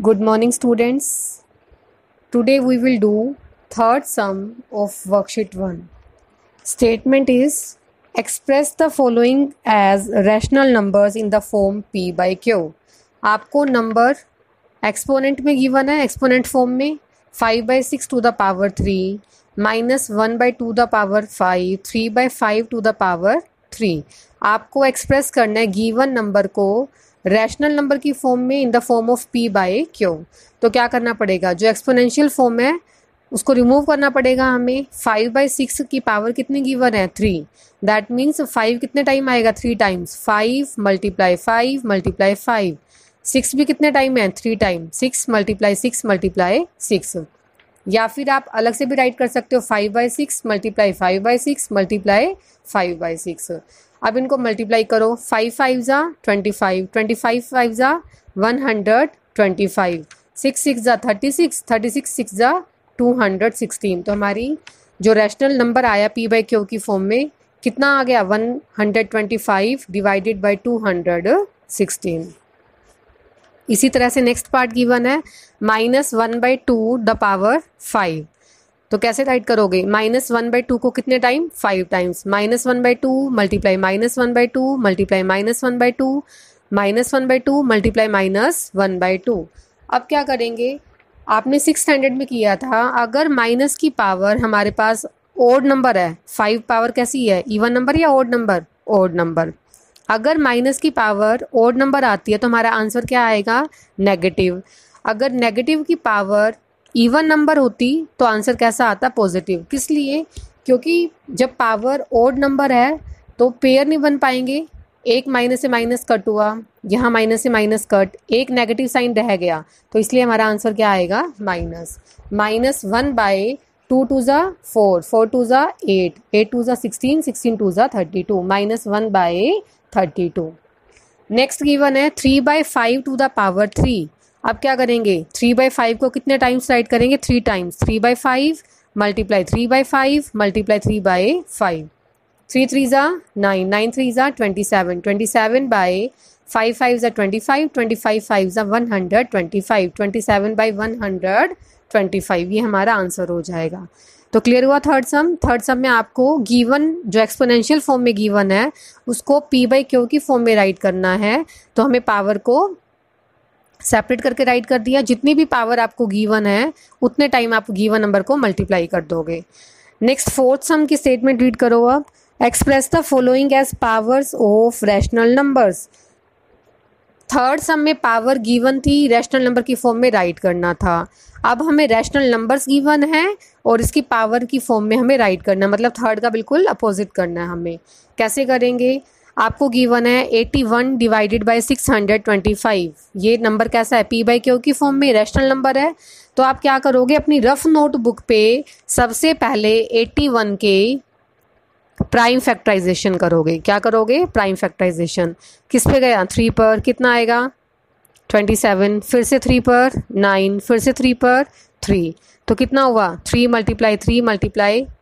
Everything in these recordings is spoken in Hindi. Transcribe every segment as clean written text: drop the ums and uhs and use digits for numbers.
Good morning, students. Today we will do third sum of worksheet 1. Statement is express the following as rational numbers in the form p by q. आपको नंबर एक्सपोनेंट में गिवन है, एक्सपोनेंट फॉर्म में 5/6 to the power 3 -1/2 the power 5 3/5 to the power 3. आपको एक्सप्रेस करना है गिवन नंबर को रैशनल नंबर की फॉर्म में in the form of p by q. तो क्या करना पड़ेगा, जो एक्सपोनेंशियल फॉर्म है उसको रिमूव करना पड़ेगा हमें. 5/6 की पावर कितनी गिवन है 3. दैट मीन्स 5 कितने टाइम आएगा 3 टाइम्स. 5 × 5 × 5. 6 भी कितने टाइम है 3 टाइम. 6 × 6 × 6. या फिर आप अलग से भी राइट कर सकते हो 5/6 × 5/6 × 5/6. अब इनको मल्टीप्लाई करो. 5 5 ज़ा 25, 25 5 ज़ा 125, 6 6 ज़ा 36, 36 6 ज़ा 216. तो हमारी जो रैशनल नंबर आया p बाई क्यू की फॉर्म में कितना आ गया 125 डिवाइडेड बाई 216. इसी तरह से नेक्स्ट पार्ट गिवन है -1/2 द पावर 5. तो कैसे राइट करोगे, -1/2 को कितने time 5 times. -1/2 multiply -1/2 multiply -1/2 -1/2 multiply -1/2. अब क्या करेंगे, आपने 6th स्टैंडर्ड में किया था. अगर माइनस की पावर हमारे पास ओड नंबर है, 5 पावर कैसी है, इवन नंबर या ओड नंबर, ओड नंबर. अगर माइनस की पावर ओड नंबर आती है तो हमारा आंसर क्या आएगा नेगेटिव. अगर नेगेटिव की पावर इवन नंबर होती तो आंसर कैसा आता पॉजिटिव. किस लिए, क्योंकि जब पावर ओड नंबर है तो पेयर नहीं बन पाएंगे. एक माइनस से माइनस कट हुआ, यहाँ माइनस से माइनस कट, एक नेगेटिव साइन रह गया, तो इसलिए हमारा आंसर क्या आएगा -1/2 2 ज़ा 4 4 2 ज़ा 8 8 2 ज़ा 16 16 2 ज़ा 32 -1/32. नेक्स्ट गिवन है 3/5 टू द पावर 3. अब क्या करेंगे, 3/5 को कितने टाइम्स राइट करेंगे 3 टाइम्स. 3/5 multiply 3/5 multiply 3/5. 3 3 ज़ा 9 9 3 ज़ा 27 27/5 5 ज़ा 25 25 5 ज़ा 125 27/125. ये हमारा आंसर हो जाएगा. तो क्लियर हुआ थर्ड सम. थर्ड सम में आपको गिवन जो एक्सपोनेंशियल फॉर्म में गिवन है उसको p बाई क्यू की फॉर्म में राइट करना है. तो हमें पावर को सेपरेट करके राइट कर दिया. जितनी भी पावर आपको गिवन है उतने टाइम आप गिवन नंबर को मल्टीप्लाई कर दोगे. नेक्स्ट फोर्थ सम की स्टेटमेंट रीड करो. अब express the following as powers of rational numbers. Third sum में पावर गिवन थी, रैशनल नंबर की फॉर्म में राइट करना था. अब हमें रैशनल नंबर्स गिवन है और इसकी पावर की फॉर्म में हमें राइट करना है, मतलब थर्ड का बिल्कुल अपोजिट करना है हमें. कैसे करेंगे, आपको गिवन है 81 डिवाइडेड बाई 625. ये नंबर कैसा है p बाई क्यू की फॉर्म में, रैशनल नंबर है. तो आप क्या करोगे, अपनी रफ नोटबुक पे सबसे पहले 81 के प्राइम फैक्टराइजेशन करोगे. क्या करोगे, प्राइम फैक्टराइजेशन. किस पे गया 3 पर, कितना आएगा 27, फिर से 3 पर 9, फिर से 3 पर 3, तो कितना हुआ 3 × 3 ×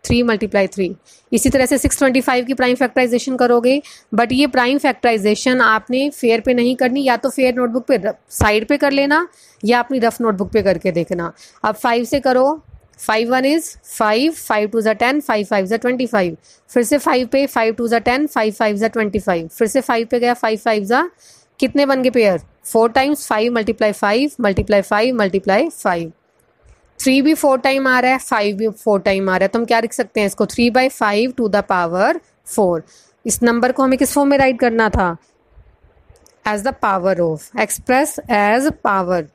3 × 3. इसी तरह से 625 की प्राइम फैक्टराइजेशन करोगे. बट ये प्राइम फैक्टराइजेशन आपने फेयर पे नहीं करनी, या तो फेयर नोटबुक पे साइड पे कर लेना या अपनी रफ नोटबुक पे करके देखना. अब 5 से करो. 5 1 इज़ 5 5 2 ज़ा 10 5 5 ज़ा 25. फिर से 5 पे 5 2 ज़ा 10 5 5 ज़ा 25. फिर से 5 पे गया 5 5 ज़ा, कितने बन गए पेयर 4 टाइम्स. 5 × 5 × 5 × 5. 3 भी 4 टाइम आ रहा है, 5 भी 4 टाइम आ रहा है, तो हम क्या लिख सकते हैं इसको 3/5 टू द पावर 4. इस नंबर को हमें किस फॉर्म में राइट करना था, as the power of. Express as power,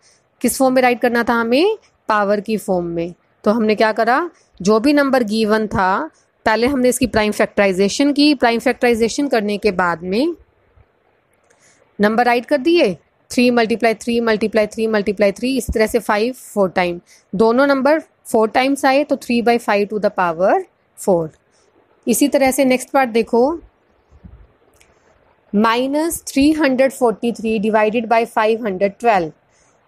किस फॉर्म में राइट करना था हमें, पावर की फॉर्म में. तो हमने क्या करा, जो भी नंबर गिवन था पहले हमने इसकी प्राइम फैक्टराइजेशन की. प्राइम फैक्टराइजेशन करने के बाद में नंबर राइट कर दिए. 3 × 3 × 3 × 3, इस तरह से 5 4 टाइम. दोनों नंबर 4 टाइम्स आए तो 3/5 टू द पावर 4. इसी तरह से नेक्स्ट पार्ट देखो, -343 डिवाइडेड बाई 512.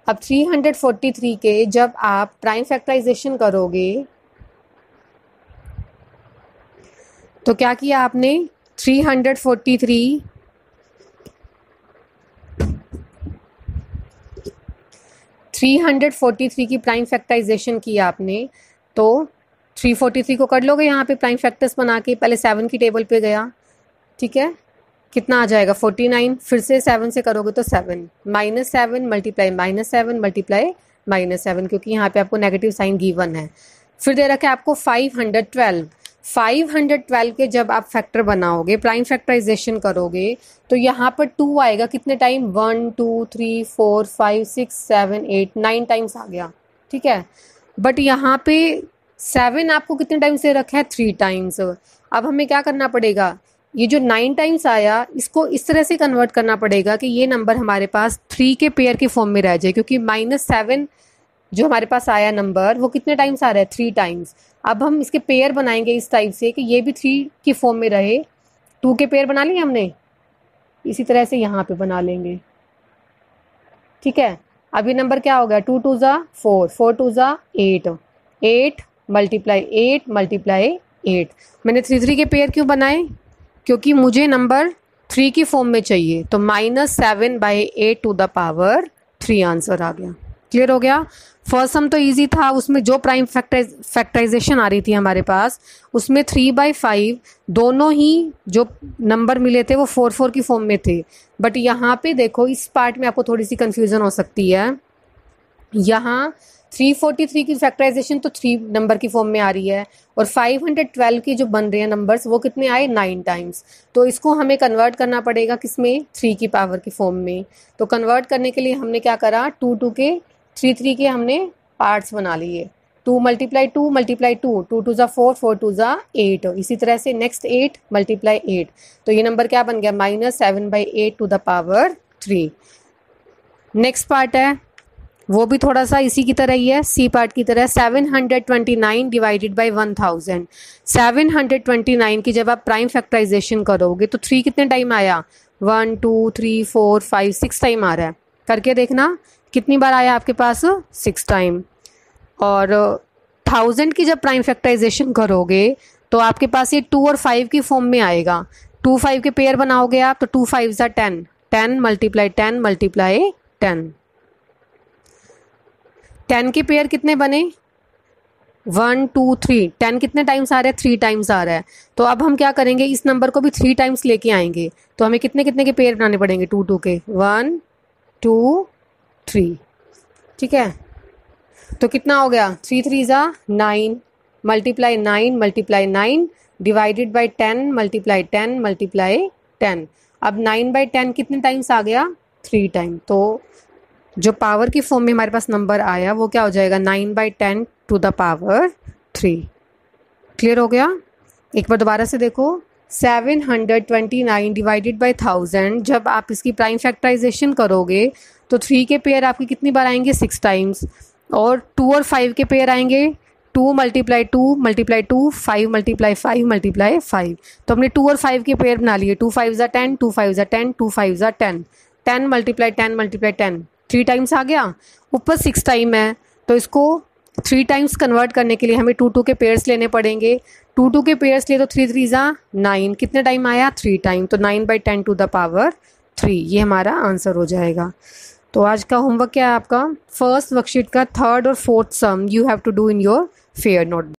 अब 343 के जब आप प्राइम फैक्टराइजेशन करोगे तो क्या किया आपने, 343 343 की प्राइम फैक्टराइजेशन की आपने, तो 343 को कर लोगे यहाँ पे प्राइम फैक्टर्स बना के। पहले 7 की टेबल पे गया, ठीक है, कितना आ जाएगा 49, फिर से 7 से करोगे तो 7 -7 मल्टीप्लाई -7 मल्टीप्लाई -7, क्योंकि यहाँ पे आपको नेगेटिव साइन गिवन है। फिर दे रखा है आपको 512 के जब आप फैक्टर बनाओगे, प्राइम फैक्टराइजेशन करोगे, तो यहाँ पर 2 आएगा कितने टाइम, 1 2 3 4 5 6 7 8 9 टाइम्स आ गया, ठीक है। बट यहाँ पे 7 आपको कितने टाइम्स से रखा है, 3 टाइम्स। अब हमें क्या करना पड़ेगा, ये जो 9 टाइम्स आया इसको इस तरह से कन्वर्ट करना पड़ेगा कि ये नंबर हमारे पास 3 के पेयर के फॉर्म में रह जाए, क्योंकि -7 जो हमारे पास आया नंबर वो कितने टाइम्स आ रहा है, 3 टाइम्स। अब हम इसके पेयर बनाएंगे इस टाइप से कि ये भी 3 की फॉर्म में रहे। 2 के पेयर बना लिए हमने, इसी तरह से यहाँ पे बना लेंगे, ठीक है। अब ये नंबर क्या हो गया, 2 2 ज़ा 4, 4 2 ज़ा 8, 8 मल्टीप्लाई 8 मल्टीप्लाई 8। मैंने 3 के पेयर क्यों बनाए, क्योंकि मुझे नंबर 3 की फॉर्म में चाहिए, तो -7/8 टू द पावर 3 आंसर आ गया। क्लियर हो गया। फर्स्ट सम तो इजी था, उसमें जो प्राइम फैक्टराइजेशन आ रही थी हमारे पास, उसमें 3/5 दोनों ही जो नंबर मिले थे वो 4 4 की फॉर्म में थे। बट यहाँ पे देखो इस पार्ट में आपको थोड़ी सी कंफ्यूजन हो सकती है। यहाँ 343 की फैक्टराइजेशन तो 3 नंबर की फॉर्म में आ रही है, और 512 के जो बन रहे हैं नंबर्स वो कितने आए, 9 टाइम्स। तो इसको हमें कन्वर्ट करना पड़ेगा किसमें, 3 की पावर की फॉर्म में। तो कन्वर्ट करने के लिए हमने क्या करा, 2 2 के 3 3 के हमने पार्ट्स बना लिए। 2 मल्टीप्लाई 2 मल्टीप्लाई 2, 2 2 ज़ा 4, 4 2 ज़ा 8। इसी तरह से नेक्स्ट 8 मल्टीप्लाई 8, तो ये नंबर क्या बन गया, -7/8 to the power 3। Next part है वो भी थोड़ा सा इसी की तरह ही है, सी पार्ट की तरह। 729 डिवाइडेड बाई 1000। 729 की जब आप प्राइम फैक्टराइजेशन करोगे तो 3 कितने टाइम आया, 1 2 3 4 5 6 टाइम आ रहा है। करके देखना कितनी बार आया आपके पास, 6 टाइम। और 1000 की जब प्राइम फैक्टराइजेशन करोगे तो आपके पास ये 2 और 5 की फॉर्म में आएगा। 2 5 के पेयर बनाओगे आप, तो 2 5 ज़ा 10, 10 मल्टीप्लाई 10 मल्टीप्लाई 10। 10 के पेयर कितने बने, 1 2 3, 10 कितने टाइम्स आ रहा है, 3 टाइम्स आ रहा है। तो अब हम क्या करेंगे, इस नंबर को भी 3 टाइम्स लेके आएंगे। तो हमें कितने कितने के पेयर बनाने पड़ेंगे, 2 2 के, 1 2 3, ठीक है। तो कितना हो गया, 3 3 ज़ा 9 multiply 9 multiply 9 divided by 10 multiply 10 multiply 10। अब 9/10 कितने टाइम्स आ गया, 3 टाइम। तो जो पावर की फॉर्म में हमारे पास नंबर आया वो क्या हो जाएगा, 9/10 टू द पावर 3। क्लियर हो गया। एक बार दोबारा से देखो, 729 डिवाइडेड बाई 1000, जब आप इसकी प्राइम फैक्टराइजेशन करोगे तो 3 के पेयर आपके कितनी बार आएंगे, 6 टाइम्स। और 2 और 5 के पेयर आएंगे, 2 मल्टीप्लाई 2 मल्टीप्लाई 2, 5 मल्टीप्लाई 5 मल्टीप्लाई 5। तो हमने 2 और 5 के पेयर बना लिए, 2 5 ज़ा 10, 2 5 ज़ा 10, 2 5 ज़ा 10, 10 मल्टीप्लाई 10 मल्टीप्लाई 10, 3 टाइम्स आ गया। ऊपर 6 टाइम है, तो इसको 3 टाइम्स कन्वर्ट करने के लिए हमें 2 2 के पेयर्स लेने पड़ेंगे। 2 2 के पेयर्स लिए तो 3 3 ज़ा 9, कितने टाइम आया, 3 टाइम। तो 9/10 टू द पावर 3, ये हमारा आंसर हो जाएगा। तो आज का होमवर्क क्या है आपका, फर्स्ट वर्कशीट का 3rd और 4th sum you have to do in your fair notebook.